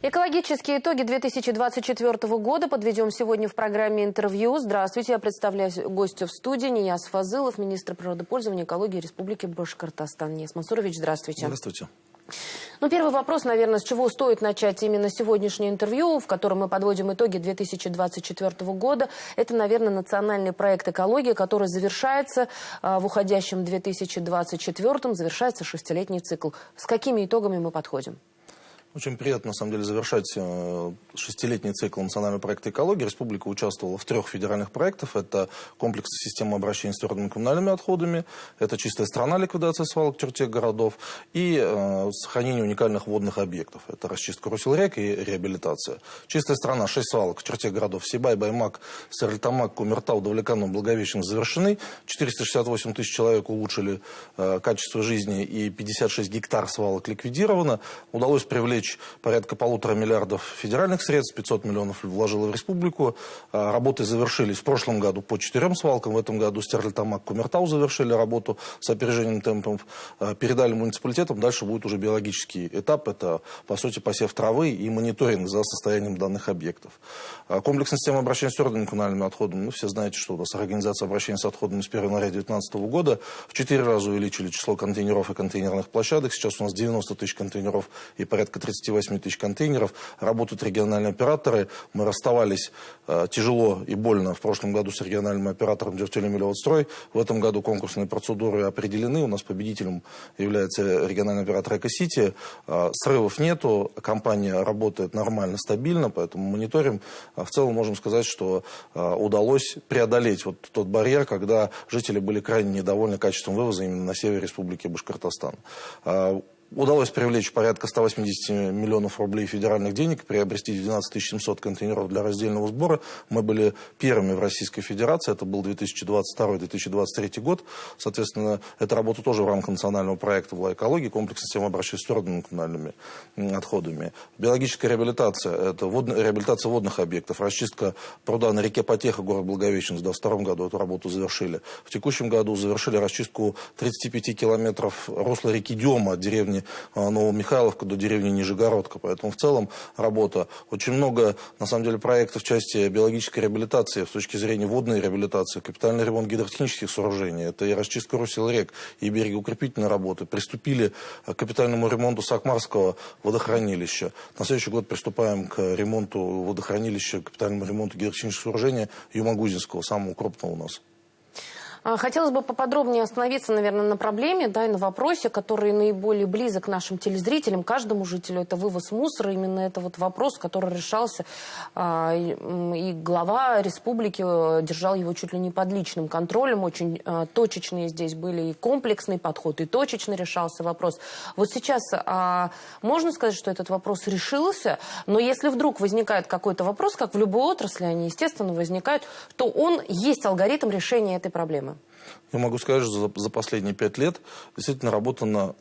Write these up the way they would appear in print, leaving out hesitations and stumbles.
Экологические итоги 2024 года подведем сегодня в программе «Интервью». Здравствуйте, я представляю гостя в студии Нияз Фазылов, министр природопользования и экологии Республики Башкортостан. Нияз Мансурович, здравствуйте. Здравствуйте. Ну, первый вопрос, наверное, с чего стоит начать именно сегодняшнее интервью, в котором мы подводим итоги 2024 года. Это, наверное, национальный проект «Экология», который завершается в уходящем 2024-м, завершается шестилетний цикл. С какими итогами мы подходим? Очень приятно, на самом деле, завершать шестилетний цикл национального проекта «Экология». Республика участвовала в 3 федеральных проектах. Это комплекс системы обращения с твердыми коммунальными отходами, это чистая страна, ликвидация свалок в черте городов и сохранение уникальных водных объектов. Это расчистка русел рек и реабилитация. Чистая страна, 6 свалок в черте городов Сибай, Баймак, Стерлитамак, Кумертау, Давлеканово, Благовещен завершены. 468 тысяч человек улучшили качество жизни и 56 гектар свалок ликвидировано. Удалось привлечь порядка 1,5 миллиарда федеральных средств, 500 миллионов вложила в республику. Работы завершились в прошлом году по 4 свалкам. В этом году Стерлитамак, Кумертау завершили работу с опережением темпов. Передали муниципалитетам. Дальше будет уже биологический этап. Это, по сути, посев травы и мониторинг за состоянием данных объектов. Комплексная система обращения с твердыми коммунальными отходами. Ну, все знаете, что у нас организация обращения с отходами с 1 января 2019 года. В 4 раза увеличили число контейнеров и контейнерных площадок. Сейчас у нас 90 тысяч контейнеров и порядка 38 тысяч контейнеров. Работают региональные операторы. Мы расставались тяжело и больно в прошлом году с региональным оператором Дюртюли-Мелиотстрой. В этом году конкурсные процедуры определены. У нас победителем является региональный оператор Экосити. Срывов нету. Компания работает нормально, стабильно, поэтому мониторим. В целом можем сказать, что удалось преодолеть вот тот барьер, когда жители были крайне недовольны качеством вывоза именно на севере Республики Башкортостан. Удалось привлечь порядка 180 миллионов рублей федеральных денег, приобрести 12 700 контейнеров для раздельного сбора. Мы были первыми в Российской Федерации, это был 2022-2023 год. Соответственно, эта работа тоже в рамках национального проекта была экология, комплекс системы обращения с твердыми коммунальными отходами. Биологическая реабилитация, это реабилитация водных объектов, расчистка пруда на реке Потеха, город Благовещен. В 2022 году эту работу завершили. В текущем году завершили расчистку 35 километров русла реки Дема от деревни Новомихайловка до деревни Нижегородка. Поэтому в целом работа. Очень много, на самом деле, проектов в части биологической реабилитации, с точки зрения водной реабилитации, капитальный ремонт гидротехнических сооружений, это и расчистка русел рек, и берегоукрепительные работы. Приступили к капитальному ремонту Сакмарского водохранилища. На следующий год приступаем к ремонту водохранилища, капитальному ремонту гидротехнических сооружений Юмагузинского, самого крупного у нас. Хотелось бы поподробнее остановиться, наверное, на проблеме, да, и на вопросе, который наиболее близок нашим телезрителям, каждому жителю. Это вывоз мусора. Именно это вот вопрос, который решался, и глава республики держал его чуть ли не под личным контролем. Очень точечные здесь были и комплексный подход, и точечно решался вопрос. Вот сейчас можно сказать, что этот вопрос решился, но если вдруг возникает какой-то вопрос, как в любой отрасли, они, естественно, возникают, то есть алгоритм решения этой проблемы. Я могу сказать, что за последние 5 лет действительно работана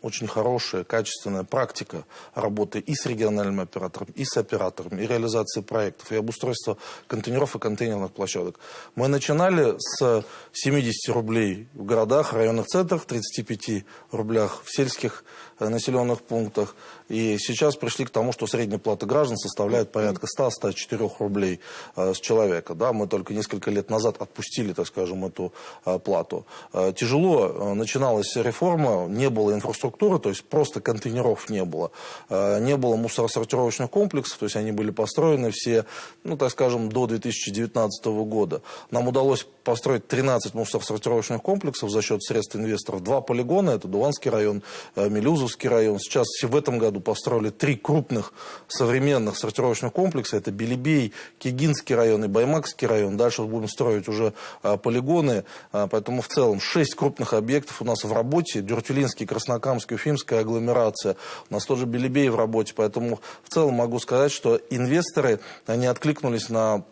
очень хорошая, качественная практика работы и с региональным оператором, и с оператором, и реализации проектов, и обустройства контейнеров и контейнерных площадок. Мы начинали с 70 рублей в городах, районных центрах, 35 рублях в сельских населенных пунктах. И сейчас пришли к тому, что средняя плата граждан составляет порядка 100-104 рублей с человека. Да, мы только несколько лет назад отпустили, так скажем, эту плату. Тяжело начиналась реформа, не было инфраструктуры, то есть просто контейнеров не было. Не было мусоросортировочных комплексов, то есть они были построены все, ну, так скажем, до 2019 года. Нам удалось построить 13 мусоросортировочных комплексов за счет средств инвесторов. 2 полигона, это Дуванский район, Мелюзовский район. Сейчас в этом году построили 3 крупных современных сортировочных комплекса. Это Белебей, Кегинский район и Баймакский район. Дальше будем строить уже полигоны. Поэтому в целом 6 крупных объектов у нас в работе. Дюртюлинский, Краснокамский, Уфимская агломерация. У нас тоже Белебей в работе. Поэтому в целом могу сказать, что инвесторы, они откликнулись на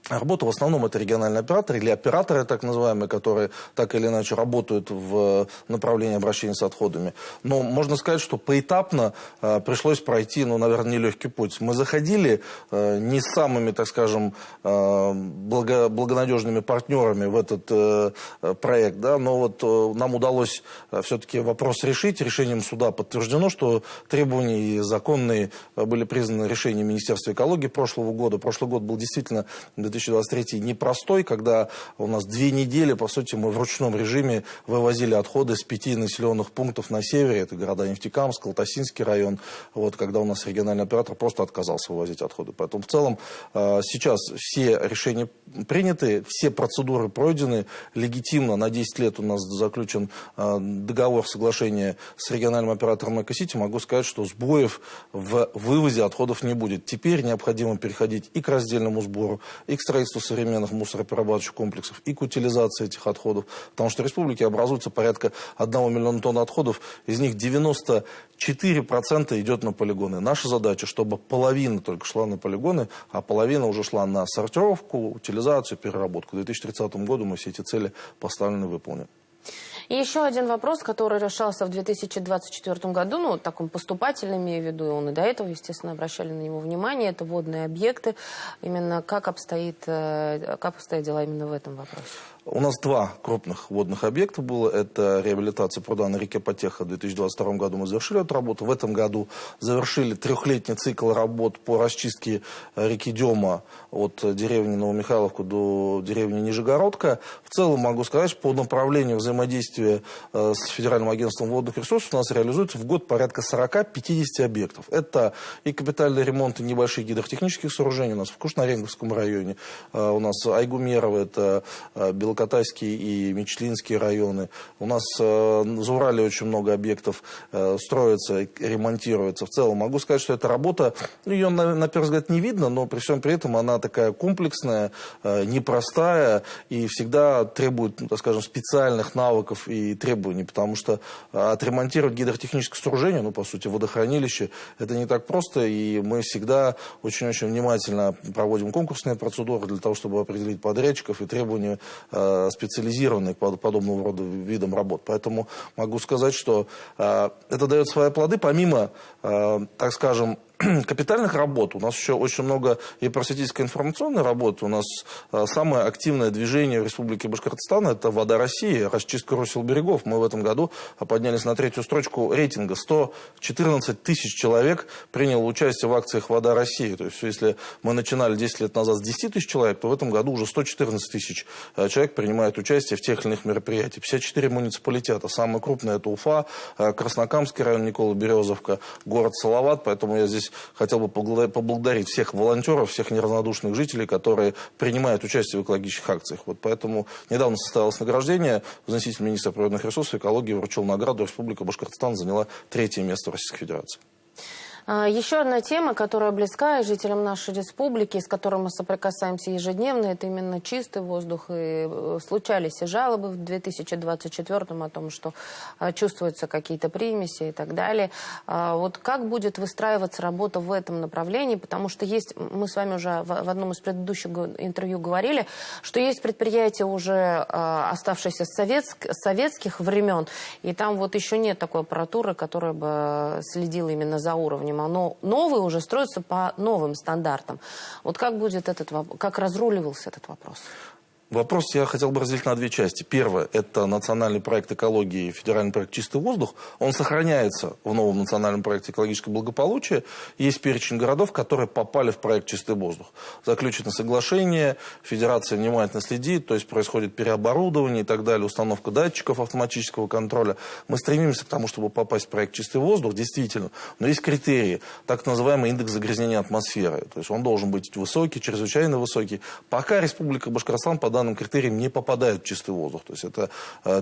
Работа в основном это региональные операторы или операторы так называемые, которые так или иначе работают в направлении обращения с отходами. Но можно сказать, что поэтапно пришлось пройти, наверное, нелегкий путь. Мы заходили не с самыми, так скажем, благонадежными партнерами в этот проект, да, но вот нам удалось все-таки вопрос решить. Решением суда подтверждено, что требования законные были признаны решением Министерства экологии прошлого года. Прошлый год был действительно 2023 непростой, когда у нас 2 недели, по сути, мы в ручном режиме вывозили отходы с 5 населенных пунктов на севере, это города Нефтекамск, Алтасинский район, вот, когда у нас региональный оператор просто отказался вывозить отходы. Поэтому в целом сейчас все решения приняты, все процедуры пройдены, легитимно на 10 лет у нас заключен договор, соглашение с региональным оператором Экосити. Могу сказать, что сбоев в вывозе отходов не будет. Теперь необходимо переходить и к раздельному сбору, и к строительству современных мусороперерабатывающих комплексов, и к утилизации этих отходов. Потому что в республике образуется порядка 1 миллиона тонн отходов, из них 94% идет на полигоны. Наша задача, чтобы половина только шла на полигоны, а половина уже шла на сортировку, утилизацию, переработку. К 2030 году мы все эти цели поставлены выполним. И еще один вопрос, который решался в 2024 году, ну, таком поступательном, имею в виду, и он и до этого, естественно, обращали на него внимание, это водные объекты. Именно как обстоят дела именно в этом вопросе? У нас 2 крупных водных объекта было. Это реабилитация пруда на реке Потеха. В 2022 году мы завершили эту работу. В этом году завершили 3-летний цикл работ по расчистке реки Дема от деревни Новомихайловка до деревни Нижегородка. В целом могу сказать, по направлению взаимодействия с Федеральным агентством водных ресурсов у нас реализуется в год порядка 40-50 объектов. Это и капитальный ремонт, и небольших гидротехнических сооружений. У нас в Кушнаренковском районе, у нас Айгумерово, это Белокатайские и Мичлинские районы. У нас за Урале очень много объектов строится, ремонтируется. В целом могу сказать, что эта работа, ее на первый взгляд не видно, но при всем при этом она такая комплексная, непростая и всегда требует, так скажем, специальных навыков и требований, потому что отремонтировать гидротехническое сооружение, по сути, водохранилище, это не так просто, и мы всегда очень-очень внимательно проводим конкурсные процедуры для того, чтобы определить подрядчиков и требования специализированные к подобного рода видам работ. Поэтому могу сказать, что это дает свои плоды, помимо, так скажем, капитальных работ. У нас еще очень много и просветительской информационной работы. У нас самое активное движение в Республике Башкортостан – это «Вода России», расчистка русел берегов. Мы в этом году поднялись на 3-ю строчку рейтинга. 114 тысяч человек приняло участие в акциях «Вода России». То есть, если мы начинали 10 лет назад с 10 тысяч человек, то в этом году уже 114 тысяч человек принимают участие в тех или иных мероприятиях. 54 муниципалитета. Самые крупные – это Уфа, Краснокамский район, Никола-Березовка, город Салават. Поэтому я здесь хотел бы поблагодарить всех волонтеров, всех неравнодушных жителей, которые принимают участие в экологических акциях. Вот поэтому недавно состоялось награждение. Заместитель министра природных ресурсов и экологии вручил награду. Республика Башкортостан заняла 3-е место в Российской Федерации. Еще одна тема, которая близка жителям нашей республики, с которой мы соприкасаемся ежедневно, это именно чистый воздух. И случались и жалобы в 2024 о том, что чувствуются какие-то примеси и так далее. Вот как будет выстраиваться работа в этом направлении? Потому что есть, мы с вами уже в одном из предыдущих интервью говорили, что есть предприятия, уже оставшиеся с советских времен, и там вот еще нет такой аппаратуры, которая бы следила именно за уровнем. Но новые уже строятся по новым стандартам. Вот как будет как разруливался этот вопрос? Вопрос я хотел бы разделить на 2 части. Первое – это национальный проект экологии, федеральный проект «Чистый воздух». Он сохраняется в новом национальном проекте «Экологическое благополучие». Есть перечень городов, которые попали в проект «Чистый воздух». Заключено соглашение, федерация внимательно следит, то есть происходит переоборудование и так далее, установка датчиков автоматического контроля. Мы стремимся к тому, чтобы попасть в проект «Чистый воздух», действительно. Но есть критерии, так называемый индекс загрязнения атмосферы. То есть он должен быть высокий, чрезвычайно высокий. Пока Республика Башкортостан по данным данным критериям не попадают в чистый воздух. То есть это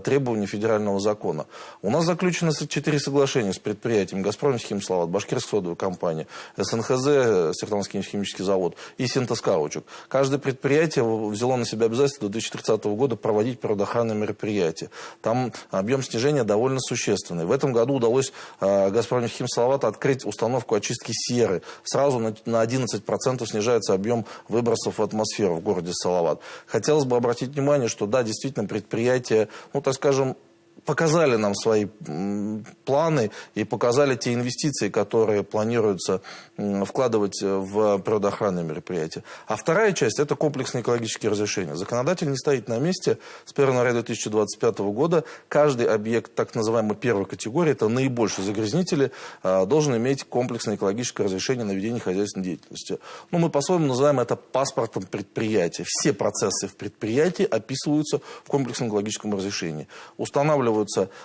требование федерального закона. У нас заключено 4 соглашения с предприятиями: «Газпром», «Химслават», «Башкирская содовая компания», СНХЗ, Сертамский химический завод и «Синтез-Каучук». Каждое предприятие взяло на себя обязательство до 2030 года проводить природоохранные мероприятия. Там объем снижения довольно существенный. В этом году удалось «Газпром» «Химслават» открыть установку очистки серы. Сразу на 11% снижается объем выбросов в атмосферу в городе Салават. Хотелось бы обратить внимание, что да, действительно, предприятия, ну, так скажем, показали нам свои планы и показали те инвестиции, которые планируется вкладывать в природоохранные мероприятия. А вторая часть – это комплексные экологические разрешения. Законодатель не стоит на месте. С 1 января 2025 года каждый объект так называемой первой категории, это наибольшие загрязнители, должен иметь комплексное экологическое разрешение на ведение хозяйственной деятельности. Ну, мы по-своему называем это паспортом предприятия. Все процессы в предприятии описываются в комплексном экологическом разрешении. Устанавливаются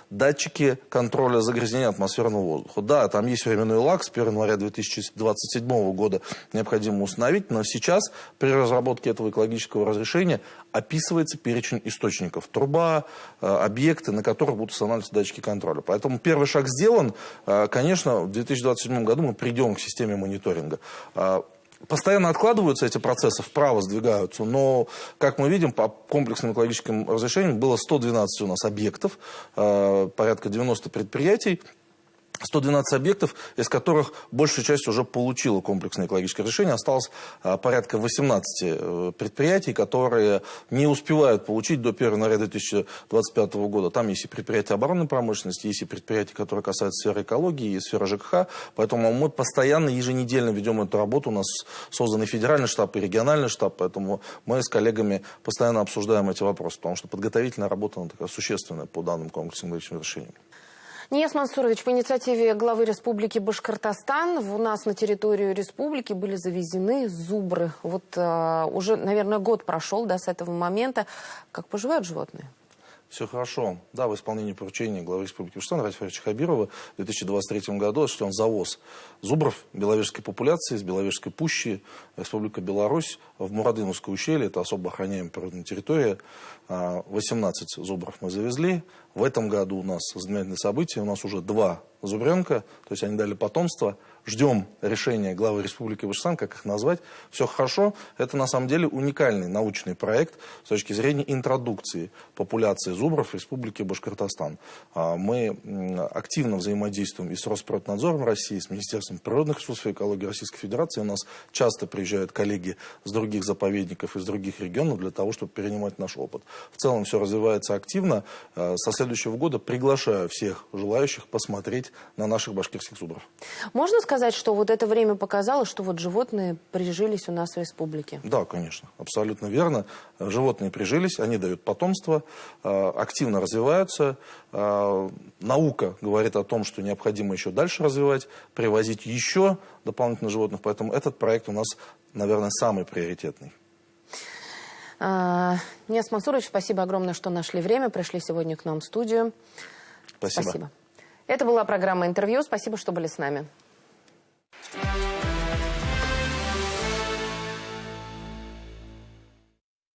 датчики контроля загрязнения атмосферного воздуха. Да, там есть временной лаг, с 1 января 2027 года необходимо установить, но сейчас при разработке этого экологического разрешения описывается перечень источников. Труба, объекты, на которых будут устанавливаться датчики контроля. Поэтому первый шаг сделан. Конечно, в 2027 году мы придем к системе мониторинга. Постоянно откладываются эти процессы, вправо сдвигаются, но, как мы видим, по комплексным экологическим разрешениям было 112 у нас объектов, порядка 90 предприятий. 112 объектов, из которых большая часть уже получила комплексное экологическое разрешение. Осталось порядка 18 предприятий, которые не успевают получить до 1 января 2025 года. Там есть и предприятия оборонной промышленности, есть и предприятия, которые касаются сферы экологии, и сферы ЖКХ. Поэтому мы постоянно, еженедельно ведем эту работу. У нас создан федеральный штаб, и региональный штаб. Поэтому мы с коллегами постоянно обсуждаем эти вопросы, потому что подготовительная работа она такая существенная по данным комплексным экологическим разрешениям. Нияз Мансурович, по инициативе главы Республики Башкортостан у нас на территорию республики были завезены зубры. Вот уже, наверное, год прошел, да, с этого момента. Как поживают животные? Все хорошо. Да, в исполнении поручения главы Республики Башкортостан Радифа Фаридовича Хабирова в 2023 году осуществлен завоз зубров беловежской популяции из Беловежской пущи, Республика Беларусь, в Мурадыновское ущелье, это особо охраняемая природная территория. 18 зубров мы завезли. В этом году у нас знаменательное событие, у нас уже 2 зубренка, то есть они дали потомство. Ждем решения главы Республики Башкортостан, как их назвать. Все хорошо. Это на самом деле уникальный научный проект с точки зрения интродукции популяции зубров в Республике Башкортостан. Мы активно взаимодействуем и с Росприроднадзором России, с Министерством природных ресурсов и экологии Российской Федерации. У нас часто приезжают коллеги с других заповедников, из других регионов для того, чтобы перенимать наш опыт. В целом все развивается активно. Со следующего года приглашаю всех желающих посмотреть на наших башкирских зубров. Можно сказать, что вот это время показало, что вот животные прижились у нас в республике? Да, конечно, абсолютно верно. Животные прижились, они дают потомство, активно развиваются. Наука говорит о том, что необходимо еще дальше развивать, привозить еще дополнительно животных. Поэтому этот проект у нас, наверное, самый приоритетный. Нияз Мансурович, спасибо огромное, что нашли время, пришли сегодня к нам в студию. Спасибо. Это была программа «Интервью». Спасибо, что были с нами.